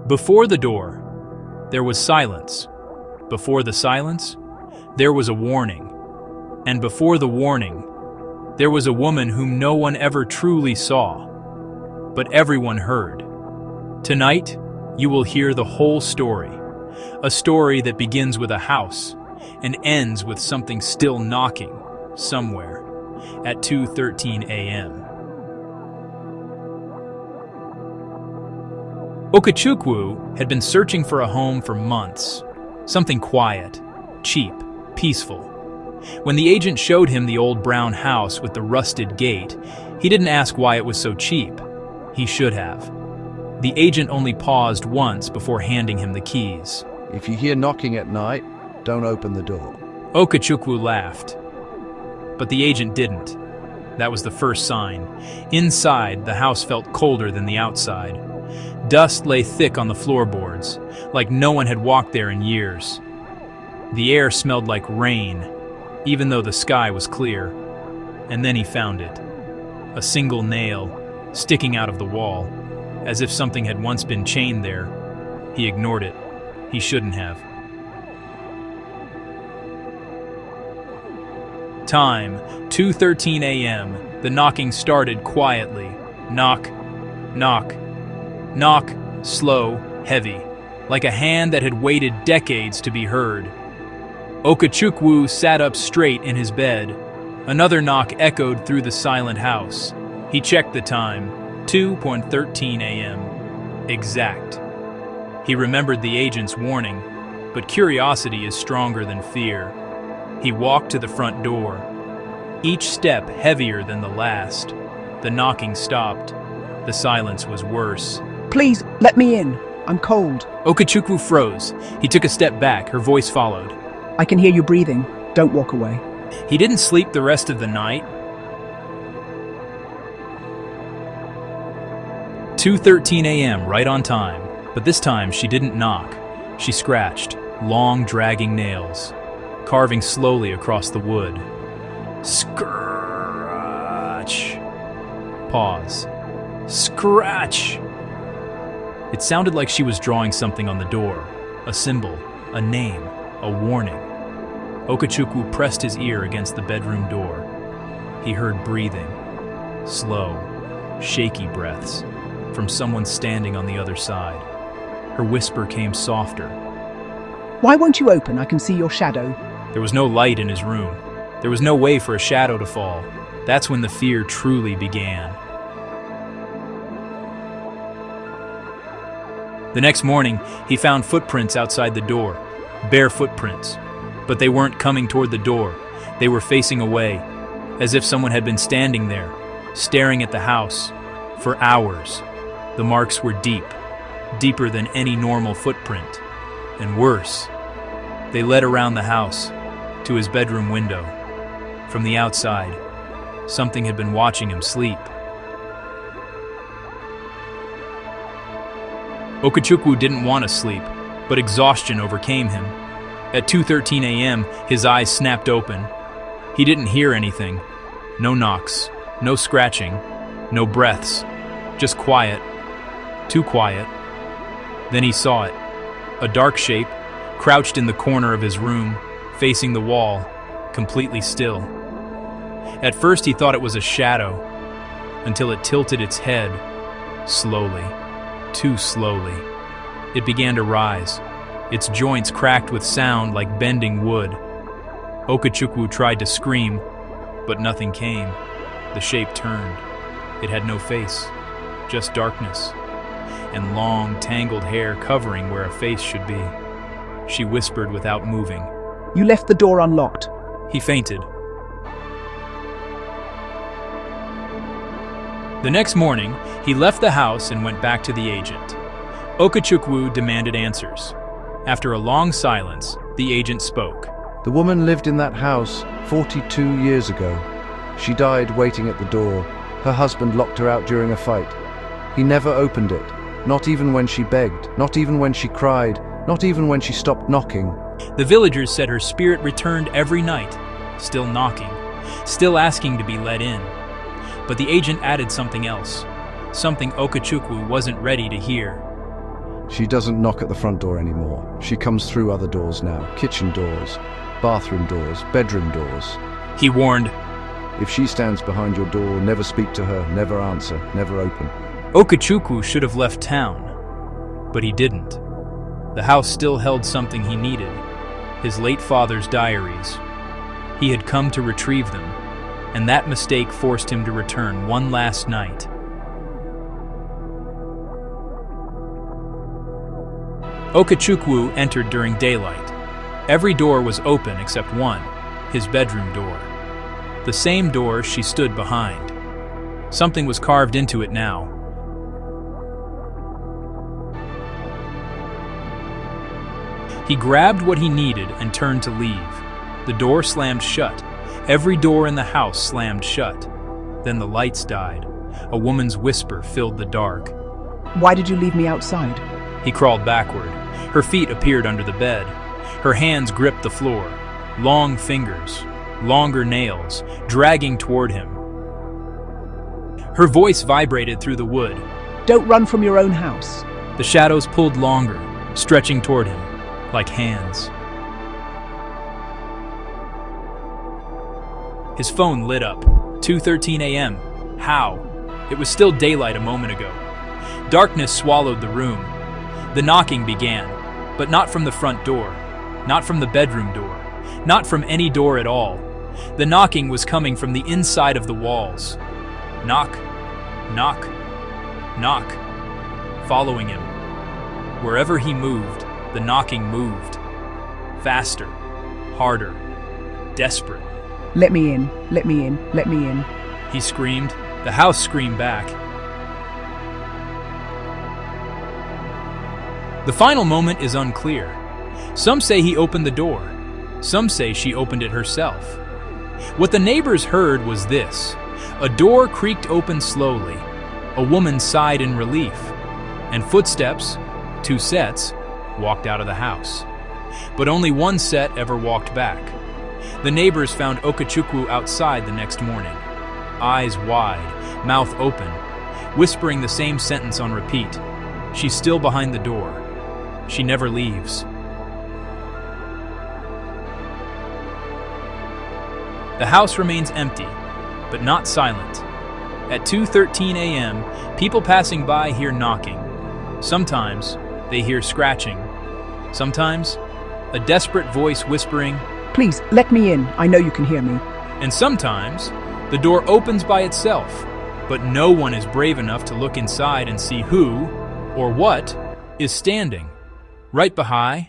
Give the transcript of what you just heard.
Before the door, there was silence. Before the silence, there was a warning. And before the warning, there was a woman whom no one ever truly saw, but everyone heard. Tonight, you will hear the whole story. A story that begins with a house and ends with something still knocking somewhere at 2:13 a.m. Okechukwu had been searching for a home for months. Something quiet, cheap, peaceful. When the agent showed him the old brown house with the rusted gate, he didn't ask why it was so cheap. He should have. The agent only paused once before handing him the keys. If you hear knocking at night, don't open the door. Okechukwu laughed. But the agent didn't. That was the first sign. Inside, the house felt colder than the outside. Dust lay thick on the floorboards, like no one had walked there in years. The air smelled like rain, even though the sky was clear. And then he found it. A single nail, sticking out of the wall, as if something had once been chained there. He ignored it. He shouldn't have. Time, 2:13 a.m. The knocking started quietly. Knock, knock, knock, slow, heavy, like a hand that had waited decades to be heard. Okechukwu sat up straight in his bed. Another knock echoed through the silent house. He checked the time, 2:13 a.m. Exact. He remembered the agent's warning, but curiosity is stronger than fear. He walked to the front door, each step heavier than the last. The knocking stopped. The silence was worse. Please, let me in. I'm cold. Okechukwu froze. He took a step back. Her voice followed. I can hear you breathing. Don't walk away. He didn't sleep the rest of the night. 2:13 a.m., right on time. But this time, she didn't knock. She scratched, long, dragging nails, carving slowly across the wood. Scratch. Pause. Scratch. It sounded like she was drawing something on the door. A symbol, a name, a warning. Okechukwu pressed his ear against the bedroom door. He heard breathing. Slow, shaky breaths from someone standing on the other side. Her whisper came softer. Why won't you open? I can see your shadow. There was no light in his room. There was no way for a shadow to fall. That's when the fear truly began. The next morning, he found footprints outside the door. Bare footprints. But they weren't coming toward the door. They were facing away, as if someone had been standing there, staring at the house, for hours. The marks were deep, deeper than any normal footprint. And worse, they led around the house, to his bedroom window. From the outside, something had been watching him sleep. Okechukwu didn't want to sleep, but exhaustion overcame him. At 2:13 a.m., his eyes snapped open. He didn't hear anything. No knocks, no scratching, no breaths. Just quiet. Too quiet. Then he saw it. A dark shape, crouched in the corner of his room, facing the wall, completely still. At first he thought it was a shadow, until it tilted its head, slowly, too slowly. It began to rise. Its joints cracked with sound like bending wood. Okechukwu tried to scream, but nothing came. The shape turned. It had no face, just darkness, and long, tangled hair covering where a face should be. She whispered without moving. You left the door unlocked. He fainted. The next morning, he left the house and went back to the agent. Okechukwu demanded answers. After a long silence, the agent spoke. The woman lived in that house 42 years ago. She died waiting at the door. Her husband locked her out during a fight. He never opened it, not even when she begged, not even when she cried, not even when she stopped knocking. The villagers said her spirit returned every night, still knocking, still asking to be let in. But the agent added something else, something Okechukwu wasn't ready to hear. She doesn't knock at the front door anymore. She comes through other doors now. Kitchen doors, bathroom doors, bedroom doors. He warned. If she stands behind your door, never speak to her, never answer, never open. Okechukwu should have left town, but he didn't. The house still held something he needed, his late father's diaries. He had come to retrieve them, and that mistake forced him to return one last night. Okechukwu entered during daylight. Every door was open except one, his bedroom door. The same door she stood behind. Something was carved into it now. He grabbed what he needed and turned to leave. The door slammed shut. Every door in the house slammed shut. Then the lights died. A woman's whisper filled the dark. Why did you leave me outside? He crawled backward. Her feet appeared under the bed. Her hands gripped the floor. Long fingers, longer nails, dragging toward him. Her voice vibrated through the wood. Don't run from your own house. The shadows pulled longer, stretching toward him, like hands. His phone lit up. 2:13 a.m. How? It was still daylight a moment ago. Darkness swallowed the room. The knocking began, but not from the front door, not from the bedroom door, not from any door at all. The knocking was coming from the inside of the walls. Knock, knock, knock, following him. Wherever he moved, the knocking moved. Faster, harder, desperate. Let me in, let me in, let me in. He screamed. The house screamed back. The final moment is unclear. Some say he opened the door. Some say she opened it herself. What the neighbors heard was this. A door creaked open slowly. A woman sighed in relief. And footsteps, 2 sets, walked out of the house. But only one set ever walked back. The neighbors found Okechukwu outside the next morning. Eyes wide, mouth open, whispering the same sentence on repeat. She's still behind the door. She never leaves. The house remains empty, but not silent. At 2:13 a.m., people passing by hear knocking. Sometimes they hear scratching. Sometimes a desperate voice whispering, Please, let me in. I know you can hear me. and sometimes the door opens by itself, but no one is brave enough to look inside and see who or what is standing right behind